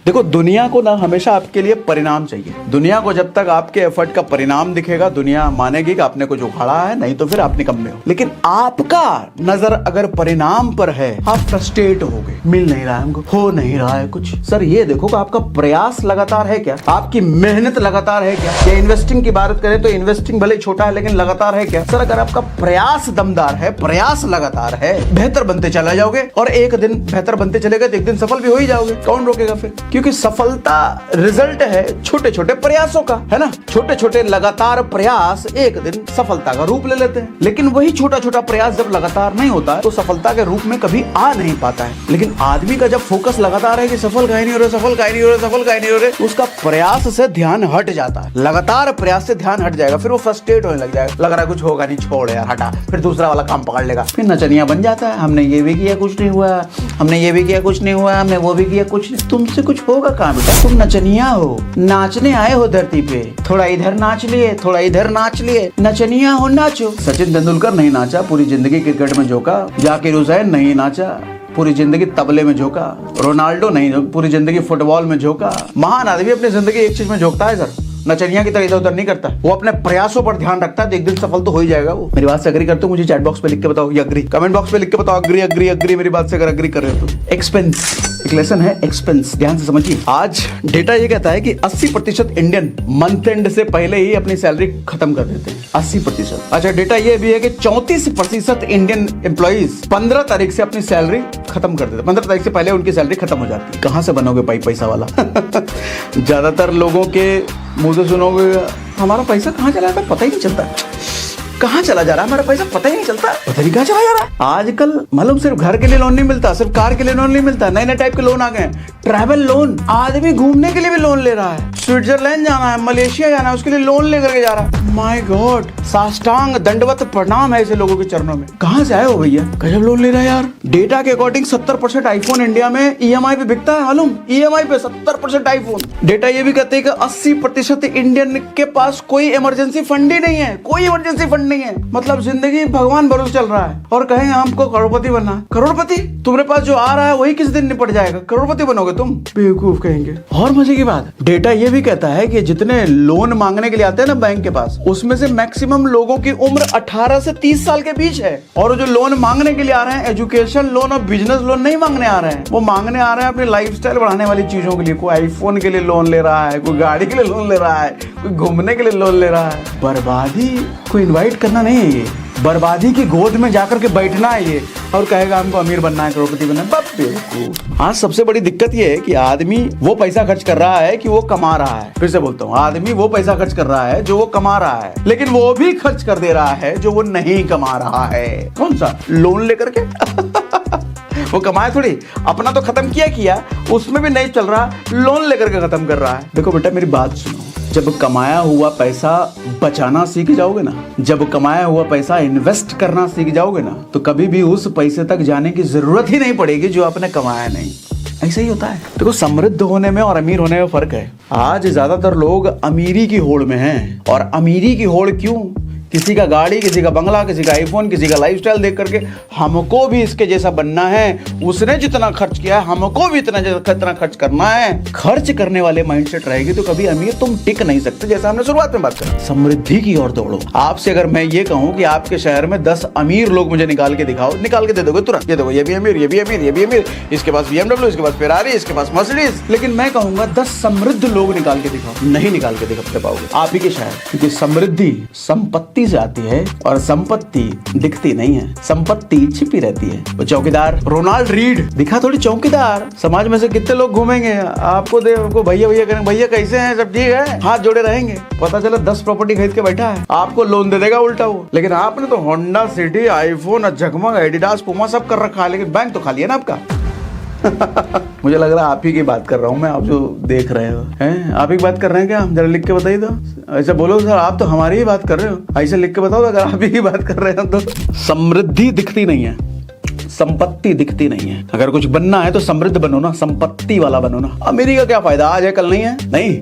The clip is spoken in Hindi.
देखो, दुनिया को ना हमेशा आपके लिए परिणाम चाहिए। दुनिया को जब तक आपके एफर्ट का परिणाम दिखेगा, दुनिया मानेगी कि आपने कुछ उखाड़ा है, नहीं तो फिर आप निकम्मे हो। लेकिन आपका नजर अगर परिणाम पर है, आप फ्रस्ट्रेट हो गए, मिल नहीं रहा है हमको, हो नहीं रहा है कुछ। सर ये देखो कि आपका प्रयास लगातार है क्या, आपकी मेहनत लगातार है क्या। या इन्वेस्टिंग की बात करें तो इन्वेस्टिंग भले छोटा है लेकिन लगातार है क्या। सर अगर आपका प्रयास दमदार है, प्रयास लगातार है, बेहतर बनते चला जाओगे और एक दिन बेहतर बनते चले गए तो एक दिन सफल भी हो ही जाओगे। कौन रोकेगा फिर? क्योंकि सफलता रिजल्ट है छोटे छोटे प्रयासों का, है ना। छोटे छोटे लगातार प्रयास एक दिन सफलता का रूप ले लेते हैं। लेकिन वही छोटा छोटा प्रयास जब लगातार नहीं होता है तो सफलता के रूप में कभी आ नहीं पाता है। लेकिन आदमी का जब फोकस लगातार है कि सफल काहे नहीं हो रहे, सफल काहे नहीं हो रहे, सफल काहे नहीं हो रहे, उसका प्रयास से ध्यान हट जाता है। लगातार प्रयास से ध्यान हट जाएगा, फिर वो फ्रस्ट्रेट होने लग जाएगा, लग रहा है कुछ होगा नहीं, छोड़ यार हटा, फिर दूसरा वाला काम पकड़ लेगा। फिर नचनिया बन जाता है, हमने ये भी किया कुछ नहीं हुआ, हमने ये भी किया कुछ नहीं हुआ, हमने वो भी किया कुछ नहीं। तुमसे कुछ होगा कहाँ बेटा? तुम नचनिया हो, नाचने आए हो धरती पे, थोड़ा इधर नाच लिए, थोड़ा इधर नाच लिए, नचनिया हो, नाचो। सचिन तेंदुलकर नहीं नाचा, पूरी जिंदगी क्रिकेट में झोंका। जाकिर हुसैन नहीं नाचा, पूरी जिंदगी तबले में झोंका। रोनाल्डो नहीं, पूरी जिंदगी फुटबॉल में झोंका। महान आदमी अपनी जिंदगी एक चीज में झोंकता है सर, नचनिया की तरह इधर उधर नहीं करता। वो अपने प्रयासों पर ध्यान रखता है तो एक दिन सफल तो हो ही जाएगा वो। मेरी बात से अग्री करते हो? मुझे चैट बॉक्स पे लिख के बताओ ये अग्री, कमेंट बॉक्स पे लिख के बताओ अग्री अग्री अग्री। मेरी बात से अगर अग्री कर रहे हो तो एक्सपेंस, एक लेसन है एक्सपेंस, ध्यान से समझिए। आज डेटा ये कहता है कि 80% इंडियन मंथ एंड से पहले ही अपनी सैलरी खत्म कर देते हैं। 80%। अच्छा, डेटा ये भी है कि 34% इंडियन एम्प्लॉइज 15 तारीख से अपनी सैलरी खत्म कर देते हैं। 15 तारीख से पहले उनकी सैलरी खत्म हो जाती है। कहां से बनोगे भाई पैसा वाला? ज्यादातर लोगों के मुंह से सुनोगे हमारा पैसा कहाँ चला जाता है पता ही नहीं चलता। कहाँ चला जा रहा है हमारा पैसा पता ही नहीं चलता, पता नहीं कहाँ चला जा रहा है। आजकल मालूम सिर्फ घर के लिए लोन नहीं मिलता, सिर्फ कार के लिए लोन नहीं मिलता, नए नए टाइप के लोन आ गए। ट्रैवल लोन, आदमी घूमने के लिए भी लोन ले रहा है। स्विट्जरलैंड जाना है, मलेशिया जाना है, उसके लिए लोन लेकर के जा रहा है। माय गॉड, साष्टांग दंडवत प्रणाम है ऐसे लोगों के चरणों में। कहाँ से आए हो भैया, गजब लोन ले रहा है यार। डेटा के अकॉर्डिंग 70% आईफोन इंडिया में ईएमआई पे बिकता है। मालूम, ईएमआई पे 70% आईफोन। डेटा ये भी कहते हैं कि 80% इंडियन के पास कोई इमरजेंसी फंड ही नहीं है, कोई इमरजेंसी फंड नहीं है। मतलब जिंदगी भगवान भरोसे चल रहा है और कहेंगे हमको करोड़पति बनना है। करोड़पति तुम्हारे पास जो आ रहा है वही किस दिन निपट जाएगा, करोड़पति बनोगे तुम, बेवकूफ कहेंगे। और मजे की बात, डेटा ये भी कहता है कि जितने लोन मांगने के लिए आते हैं ना बैंक के पास, उसमें से मैक्सिमम लोगों की उम्र 18 से 30 साल के बीच है। और जो लोन मांगने के लिए आ रहे हैं, एजुकेशन लोन और बिजनेस लोन नहीं मांगने आ रहे हैं, वो मांगने आ रहे हैं अपनी लाइफस्टाइल बढ़ाने वाली चीजों के लिए। कोई आईफोन के लिए लोन ले रहा है, कोई गाड़ी के लिए लोन ले रहा है, कोई घूमने के लिए लोन ले रहा है। बर्बादी को इन्वाइट करना नहीं है ये, बर्बादी की गोद में जाकर के बैठना है ये, और कहेगा हमको अमीर बनना है, करोड़पति बनना है। बेवकूफ। आज सबसे बड़ी दिक्कत ये है कि आदमी वो पैसा खर्च कर रहा है कि वो कमा रहा है। फिर से बोलता हूँ, आदमी वो पैसा खर्च कर रहा है जो वो कमा रहा है, लेकिन वो भी खर्च कर दे रहा है जो वो नहीं कमा रहा है। कौन सा? लोन लेकर के। वो कमाए थोड़ी, अपना तो खत्म किया, उसमें भी नहीं चल रहा, लोन लेकर के खत्म कर रहा है। देखो बेटा मेरी बात सुनो, जब कमाया हुआ पैसा बचाना सीख जाओगे ना, जब कमाया हुआ पैसा इन्वेस्ट करना सीख जाओगे ना, तो कभी भी उस पैसे तक जाने की जरूरत ही नहीं पड़ेगी जो आपने कमाया नहीं। ऐसा ही होता है। देखो, समृद्ध होने में और अमीर होने में फर्क है। आज ज्यादातर लोग अमीरी की होड़ में हैं, और अमीरी की होड़ क्यों? किसी का गाड़ी, किसी का बंगला, किसी का आईफोन, किसी का लाइफस्टाइल देख करके हमको भी इसके जैसा बनना है, उसने जितना खर्च किया है हमको भी इतना खर्च करना है। खर्च करने वाले माइंडसेट रहेगी तो कभी अमीर तुम टिक नहीं सकते। जैसा हमने शुरुआत में बात करी, समृद्धि की ओर दौड़ो। आपसे अगर मैं ये कहूँ कि आपके शहर में 10 अमीर लोग मुझे निकाल के दिखाओ, निकाल के दे दोगे तुरंत। ये देखो, ये भी अमीर, ये भी अमीर, ये भी अमीर, इसके पास BMW, इसके पास फेरारी, इसके पास मर्सिडीज। लेकिन मैं कहूंगा 10 समृद्ध लोग निकाल के दिखाओ, नहीं निकाल के दिखा पाओगे आप ही के शहर। क्योंकि समृद्धि संपत्ति से आती है और संपत्ति दिखती नहीं है, संपत्ति छिपी रहती है। वो चौकीदार रोनाल्ड रीड दिखा थोड़ी चौकीदार। समाज में से कितने लोग घूमेंगे, आपको भैया भैया करेंगे, भैया कैसे हैं, सब ठीक है, हाथ जोड़े रहेंगे। पता चला 10 प्रॉपर्टी खरीद के बैठा है, आपको लोन दे देगा उल्टा वो। लेकिन आपने तो होंडा सिटी, आईफोन, जगमग, एडिडास, पुमा सब कर रखा है, लेकिन बैंक तो खाली है ना आपका। मुझे लग रहा है आप ही की बात कर रहा हूँ मैं, आप जो देख रहे हो हैं, आप ही की बात कर रहे हैं क्या? जरा लिख के बताइए तो। ऐसा बोलो सर, आप तो हमारी ही बात कर रहे हो, ऐसे लिख के बताओ अगर आप ही की बात कर रहे हो तो। समृद्धि दिखती नहीं है, संपत्ति दिखती नहीं है। अगर कुछ बनना है तो समृद्ध बनो ना, संपत्ति वाला बनो ना। अमीरी का क्या फायदा, आज है कल नहीं है। नहीं